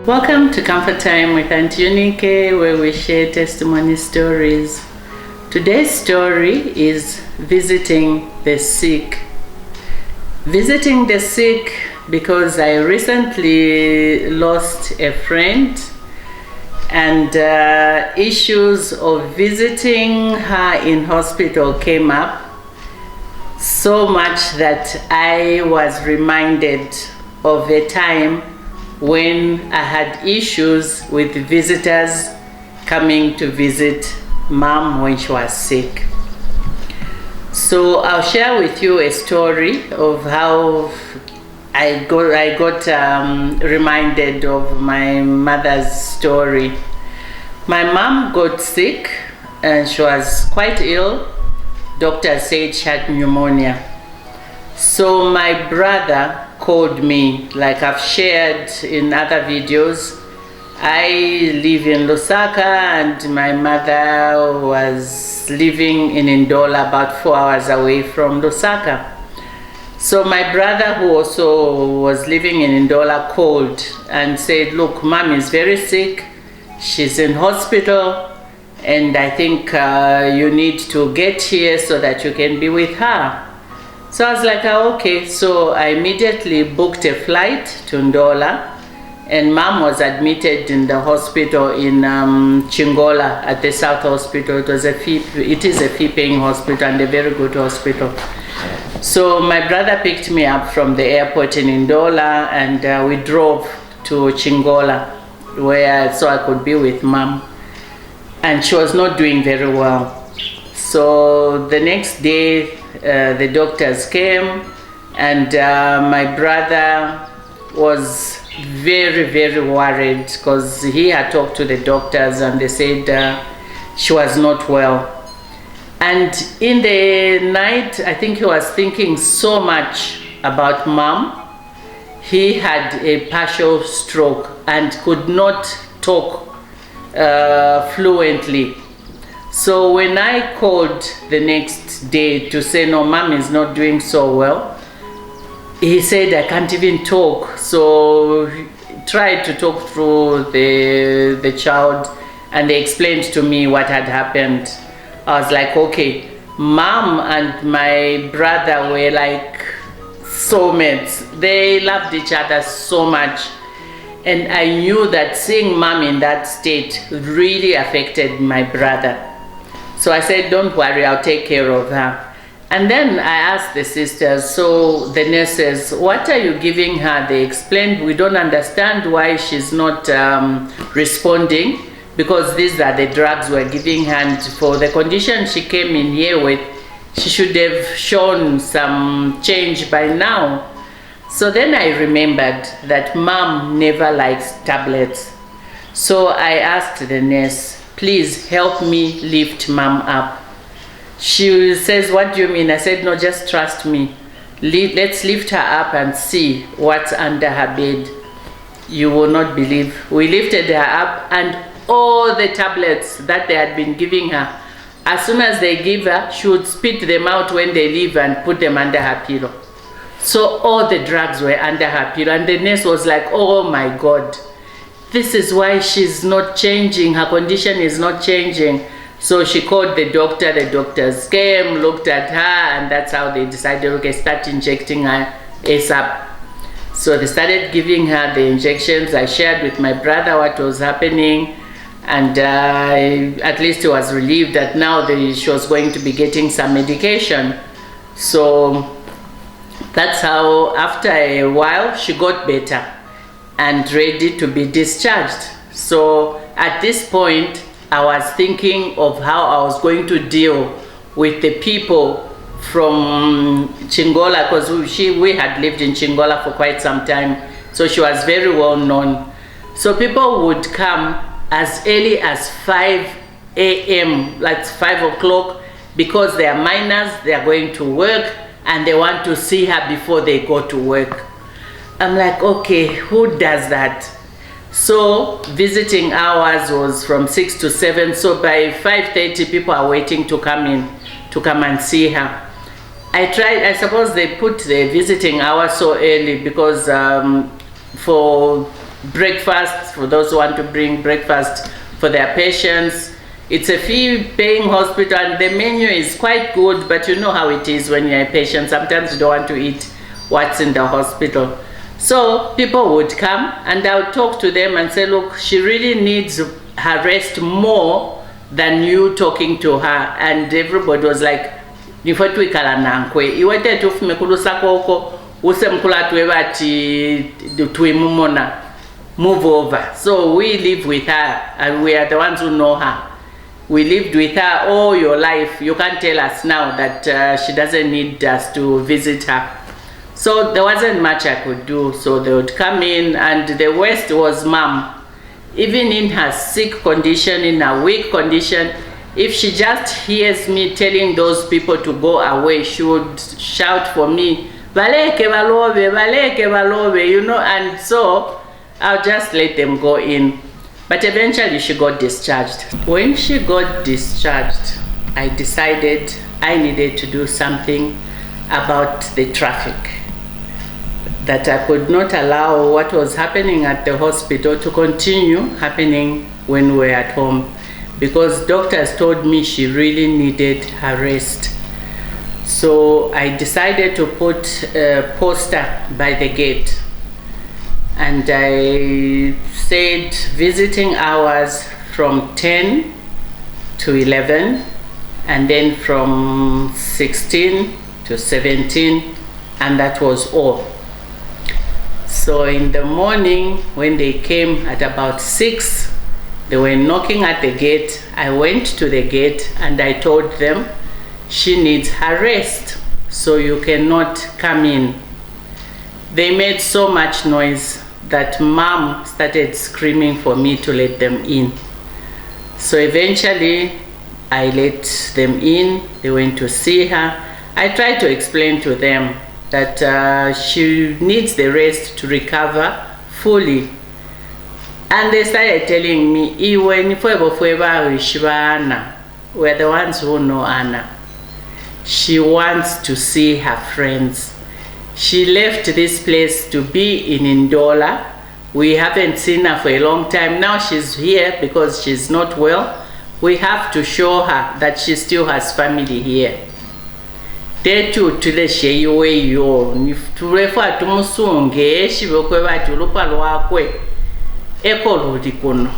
Welcome to Comfort Time with Aunty Yunike, where we share testimony stories. Today's story is visiting the sick. Visiting the sick because I recently lost a friend, and issues of visiting her in hospital came up so much that I was reminded of a time when I had issues with visitors coming to visit mom when she was sick. So I'll share with you a story of how I got reminded of my mother's story. My mom got sick and she was quite ill. Doctor said she had pneumonia. So my brother called me, like I've shared in other videos. I live in Lusaka and my mother was living in Ndola, about 4 hours away from Lusaka. So my brother, who also was living in Ndola, called and said, look, mom is very sick, she's in hospital, and I think you need to get here so that you can be with her. So I was like, oh, okay. So I immediately booked a flight to Ndola, and mom was admitted in the hospital in Chingola at the South Hospital. It is a fee-paying hospital and a very good hospital. So my brother picked me up from the airport in Ndola, and we drove to Chingola, so I could be with mom. And she was not doing very well. So the next day, the doctors came, and my brother was very, very worried because he had talked to the doctors and they said she was not well. And in the night, I think he was thinking so much about mom. He had a partial stroke and could not talk fluently. So when I called the next day to say, no, mom is not doing so well, he said, I can't even talk. So he tried to talk through the child, and they explained to me what had happened. I was like, okay, mom and my brother were like soulmates. They loved each other so much. And I knew that seeing mom in that state really affected my brother. So I said, don't worry, I'll take care of her. And then I asked the sisters, so the nurses, what are you giving her? They explained, we don't understand why she's not responding, because these are the drugs we're giving her. And for the condition she came in here with, she should have shown some change by now. So then I remembered that mom never likes tablets. So I asked the nurse, please help me lift mom up. She says, what do you mean? I said, no, just trust me. Let's lift her up and see what's under her bed. You will not believe. We lifted her up, and all the tablets that they had been giving her, as soon as they give her, she would spit them out when they leave and put them under her pillow. So all the drugs were under her pillow, and the nurse was like, oh my God. This is why she's not changing. Her condition is not changing. So she called the doctor. The doctors came, looked at her, and that's how they decided, okay, start injecting her ASAP. So they started giving her the injections. I shared with my brother what was happening, and at least he was relieved that now she was going to be getting some medication. So that's how, after a while, she got better and ready to be discharged. So at this point, I was thinking of how I was going to deal with the people from Chingola, because we had lived in Chingola for quite some time, so she was very well known. So people would come as early as 5 a.m., like 5 o'clock, because they are minors, they are going to work, and they want to see her before they go to work. I'm like, okay, who does that? So visiting hours was from 6 to 7. So by 5:30, people are waiting to come in, to come and see her. I suppose they put the visiting hour so early because for breakfast for those who want to bring breakfast for their patients. It's a fee-paying hospital, and the menu is quite good, but you know how it is when you're a patient. Sometimes you don't want to eat what's in the hospital. So people would come, and I would talk to them and say, look, she really needs her rest more than you talking to her. And everybody was like, move over. So we live with her, and we are the ones who know her. We lived with her all your life. You can't tell us now that she doesn't need us to visit her. So there wasn't much I could do. So they would come in, and the worst was mom. Even in her sick condition, in her weak condition, if she just hears me telling those people to go away, she would shout for me, "Valeke valove, valeke valove," you know, and so I'll just let them go in. But eventually she got discharged. When she got discharged, I decided I needed to do something about the traffic. That I could not allow what was happening at the hospital to continue happening when we were at home, because doctors told me she really needed her rest. So I decided to put a poster by the gate, and I said visiting hours from 10 to 11, and then from 16 to 17, and that was all. So in the morning, when they came at about 6, they were knocking at the gate. I went to the gate and I told them, she needs her rest, so you cannot come in. They made so much noise that mom started screaming for me to let them in. So eventually I let them in. They went to see her. I tried to explain to them that she needs the rest to recover fully. And they started telling me, we're the ones who know Anna. She wants to see her friends. She left this place to be in Ndola. We haven't seen her for a long time. Now she's here because she's not well. We have to show her that she still has family here. Tetu tule sheyiwe yo tulefa tumusunge shibokwe bati lupa lwakwe ekoludi kuno.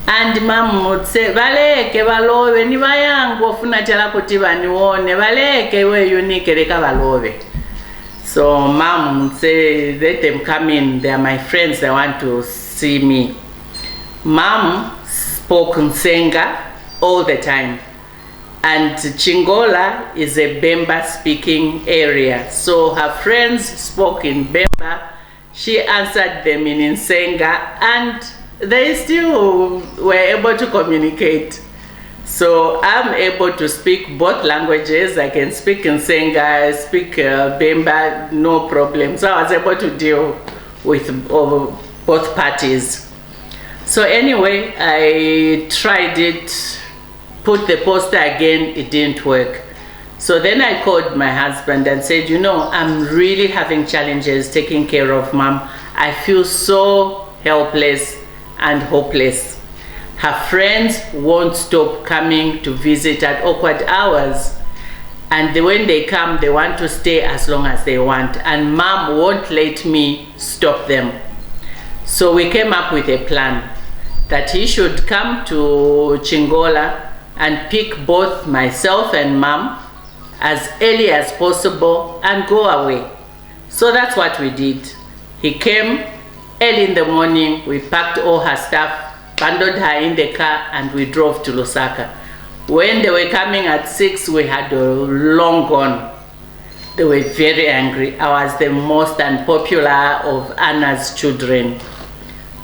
And mom would say, "Valeke valove ni bayangu ofuna chala kuti banione, valeke we Yunike leka valove." So mom would say, "Let them come in. They are my friends. They want to see me." Mom spoke Nsenga all the time. And Chingola is a Bemba speaking area. So her friends spoke in Bemba. She answered them in Nsenga, and they still were able to communicate. So I'm able to speak both languages. I can speak Nsenga, I speak Bemba, no problem. So I was able to deal with both parties. So anyway, I tried it. Put the poster again, it didn't work. So then I called my husband and said, you know, I'm really having challenges taking care of mom. I feel so helpless and hopeless. Her friends won't stop coming to visit at awkward hours. And when they come, they want to stay as long as they want. And mom won't let me stop them. So we came up with a plan that he should come to Chingola and pick both myself and mom as early as possible and go away. So that's what we did. He came early in the morning, we packed all her stuff, bundled her in the car, and we drove to Lusaka. When they were coming at 6, we had long gone. They were very angry. I was the most unpopular of Anna's children.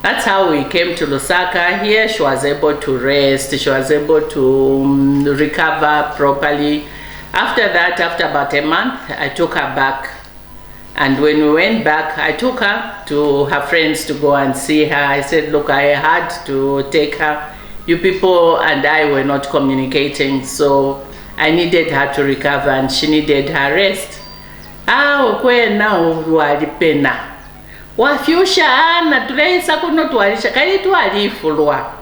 That's how we came to Lusaka. Here she was able to rest, she was able to recover properly. After that, after about a month, I took her back. And when we went back, I took her to her friends to go and see her. I said, look, I had to take her. You people and I were not communicating, so I needed her to recover and she needed her rest. Ah, okay, now wafyusha ana tuleisa kuno twalisha kaitu alifulwa.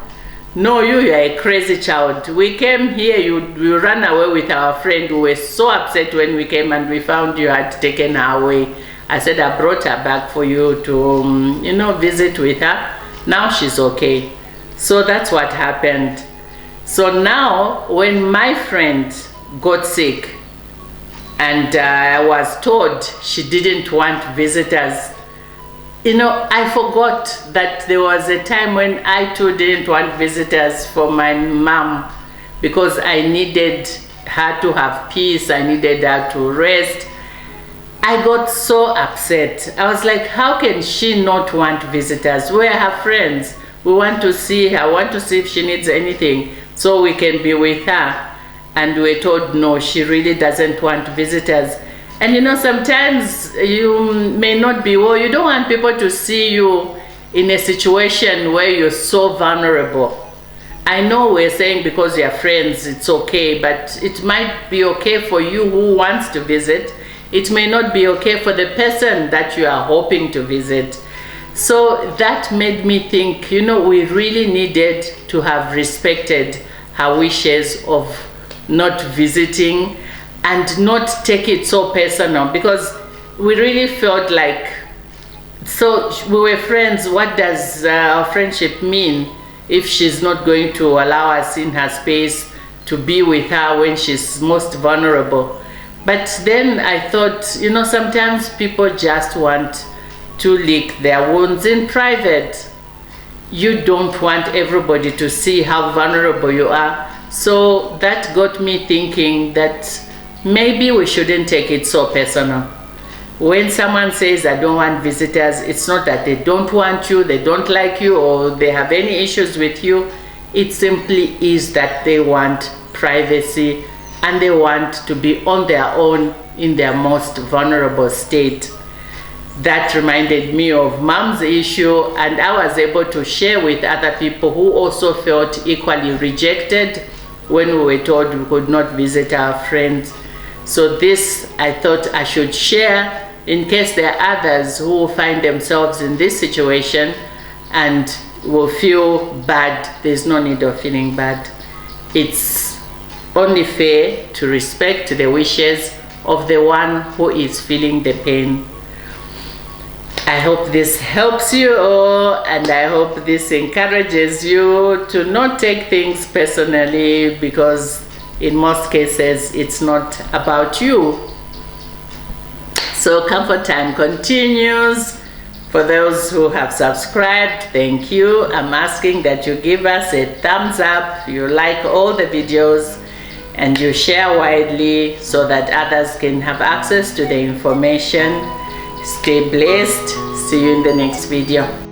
No, you are a crazy child. We came here, you ran away with our friend. We were so upset when we came and we found you had taken her away. I said I brought her back for you to, you know, visit with her. Now she's okay. So that's what happened. So now when my friend got sick and I was told she didn't want visitors, you know, I forgot that there was a time when I too didn't want visitors for my mom because I needed her to have peace. I needed her to rest. I got so upset. I was like, how can she not want visitors? We're her friends. We want to see her. I want to see if she needs anything so we can be with her. And we're told, no, she really doesn't want visitors. And you know, sometimes you may not be well. You don't want people to see you in a situation where you're so vulnerable. I know we're saying because you're friends, it's okay, but it might be okay for you who wants to visit. It may not be okay for the person that you are hoping to visit. So that made me think, you know, we really needed to have respected her wishes of not visiting and not take it so personal, because we really felt like, so we were friends, what does our friendship mean if she's not going to allow us in her space to be with her when she's most vulnerable? But then I thought, you know, sometimes people just want to lick their wounds in private. You don't want everybody to see how vulnerable you are. So that got me thinking that maybe we shouldn't take it so personal. When someone says, I don't want visitors, it's not that they don't want you, they don't like you, or they have any issues with you. It simply is that they want privacy and they want to be on their own in their most vulnerable state. That reminded me of Mom's issue, and I was able to share with other people who also felt equally rejected when we were told we could not visit our friends. So this, I thought I should share in case there are others who will find themselves in this situation and will feel bad. There's no need of feeling bad. It's only fair to respect the wishes of the one who is feeling the pain. I hope this helps you all, and I hope this encourages you to not take things personally, because in most cases it's not about you. So Comfort Time continues. For those who have subscribed, thank you. I'm asking that you give us a thumbs up, you like all the videos, and you share widely so that others can have access to the information. Stay blessed. See you in the next video.